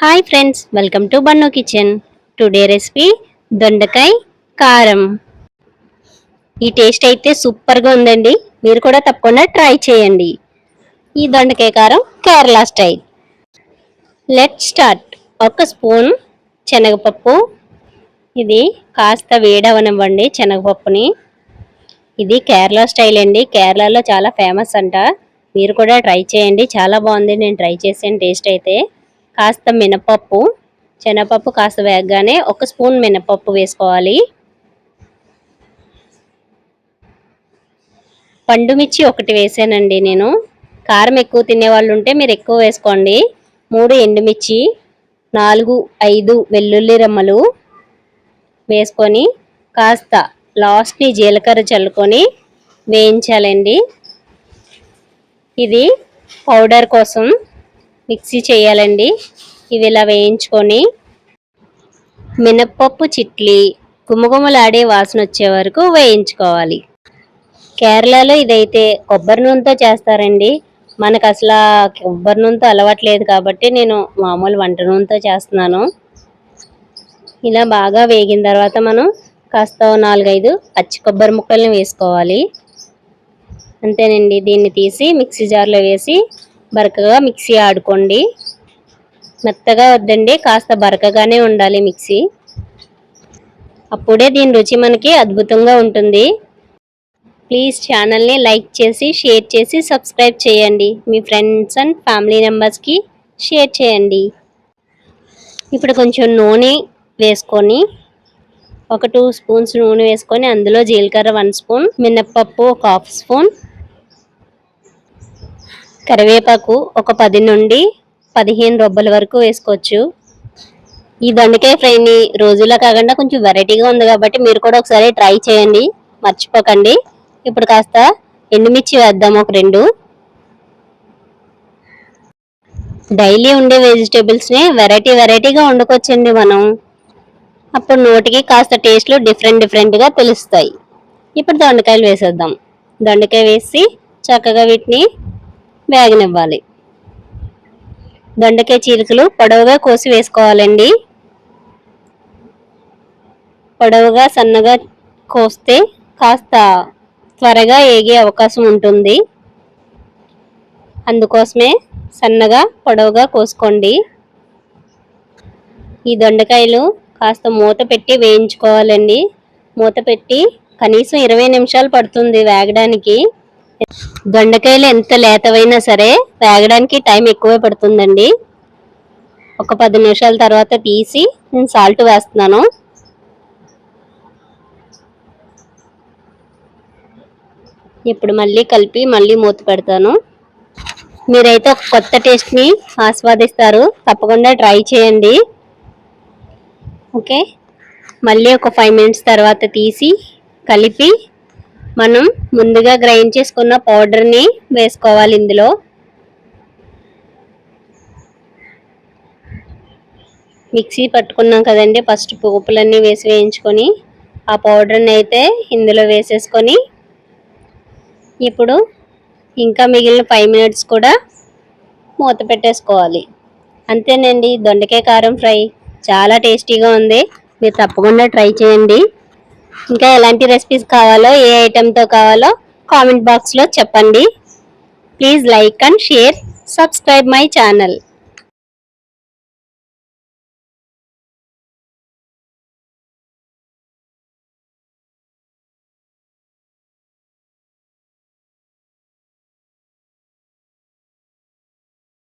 Hi friends, welcome to Bannu kitchen. Today recipe దొండకాయ కారం. ఈ టేస్ట్ అయితే సూపర్గా ఉందండి. మీరు కూడా తప్పకుండా ట్రై చేయండి. ఈ దొండకాయ కారం కేరళ స్టైల్. Let start. ఒక స్పూన్ శనగపప్పు. ఇది కాస్త వేడవనివ్వండి శనగపప్పుని. ఇది కేరళ స్టైల్ అండి. కేరళలో చాలా ఫేమస్ అంట. మీరు కూడా ట్రై చేయండి, చాలా బాగుంది. నేను ట్రై చేసాను. టేస్ట్ అయితే కాస్త మినపప్పు, శనగపప్పు కాస్త వేగగానే ఒక స్పూన్ మినపప్పు వేసుకోవాలి. పండుమిర్చి ఒకటి వేసానండి నేను. కారం ఎక్కువ తినేవాళ్ళు ఉంటే మీరు ఎక్కువ వేసుకోండి. 3 ఎండుమిర్చి, 4-5 వెల్లుల్లి రెమ్మలు వేసుకొని కాస్త లాస్ట్ని జీలకర్ర చల్లుకొని వేయించాలండి. ఇది పౌడర్ కోసం మిక్సీ చేయాలండి. ఇవి ఇలా వేయించుకొని మినప్పప్పు చిట్లి గుమగుమలాడే వాసన వచ్చే వరకు వేయించుకోవాలి. కేరళలో ఇదైతే కొబ్బరి నూనెతో చేస్తారండి. మనకు అసలు కొబ్బరి నూనెతో అలవాట్లేదు కాబట్టి నేను మామూలు వంట నూనెతో చేస్తున్నాను. ఇలా బాగా వేగిన తర్వాత మనం కాస్త 4-5 పచ్చి కొబ్బరి ముక్కల్ని వేసుకోవాలి. అంతేనండి. దీన్ని తీసి మిక్సీ జార్లో వేసి బరకగా మిక్సీ ఆడుకోండి. మెత్తగా వద్దండి, కాస్త బరకగానే ఉండాలి మిక్సీ. అప్పుడే దీని రుచి మనకి అద్భుతంగా ఉంటుంది. ప్లీజ్ ఛానల్ని లైక్ చేసి, షేర్ చేసి, సబ్స్క్రైబ్ చేయండి. మీ ఫ్రెండ్స్ అండ్ ఫ్యామిలీ మెంబర్స్కి షేర్ చేయండి. ఇప్పుడు కొంచెం నూనె వేసుకొని ఒక 2 స్పూన్స్ నూనె వేసుకొని అందులో జీలకర్ర 1 స్పూన్, మినప్పప్పు ఒక 1/2 స్పూన్, కరివేపాకు ఒక 10 నుండి 15 రొబ్బల వరకు వేసుకోవచ్చు. ఈ దొండకాయ ఫ్రైని రోజులా కాకుండా కొంచెం వెరైటీగా ఉంది కాబట్టి మీరు కూడా ఒకసారి ట్రై చేయండి, మర్చిపోకండి. ఇప్పుడు కాస్త ఎండుమిర్చి వేద్దాం, ఒక 2. డైలీ ఉండే వెజిటేబుల్స్ని వెరైటీగా వండుకోవచ్చండి మనం. అప్పుడు నోటికి కాస్త టేస్ట్లు డిఫరెంట్గా తెలుస్తాయి. ఇప్పుడు దొండకాయలు వేసేద్దాం. దొండకాయ వేసి చక్కగా వీటిని వేగనివ్వాలి. దొండకాయ చీలికలు పొడవుగా కోసి వేసుకోవాలండి. పొడవుగా సన్నగా కోస్తే కాస్త త్వరగా ఏగే అవకాశం ఉంటుంది. అందుకోసమే సన్నగా పొడవుగా కోసుకోండి. ఈ దొండకాయలు కాస్త మూత పెట్టి వేయించుకోవాలండి. మూత పెట్టి కనీసం 20 నిమిషాలు పడుతుంది వేగడానికి. దొండకాయలు ఎంత లేతవైనా సరే వేగడానికి టైం ఎక్కువే పడుతుందండి. ఒక 10 నిమిషాల తర్వాత తీసి నేను సాల్ట్ వేస్తున్నాను. ఇప్పుడు మళ్ళీ కలిపి మళ్ళీ మూత పెడతాను. మీరైతే ఒక కొత్త టేస్ట్ని ఆస్వాదిస్తారు. తప్పకుండా ట్రై చేయండి. ఓకే, మళ్ళీ ఒక 5 మినిట్స్ తర్వాత తీసి కలిపి మనం ముందుగా గ్రైండ్ చేసుకున్న పౌడర్ని వేసుకోవాలి. ఇందులో మిక్సీ పట్టుకున్నాం కదండి, ఫస్ట్ పోపులన్నీ వేసి వేయించుకొని ఆ పౌడర్ని అయితే ఇందులో వేసేసుకొని ఇప్పుడు ఇంకా మిగిలిన 5 మినిట్స్ కూడా మూత పెట్టేసుకోవాలి. అంతేనండి, దొండకాయ కారం ఫ్రై చాలా టేస్టీగా ఉంది. మీరు తప్పకుండా ట్రై చేయండి. ఇంకా ఎలాంటి రెసిపీస్ కావాలో, ఏ ఐటెంతో కావాలో కామెంట్ బాక్స్లో చెప్పండి. Please like and share, subscribe my channel.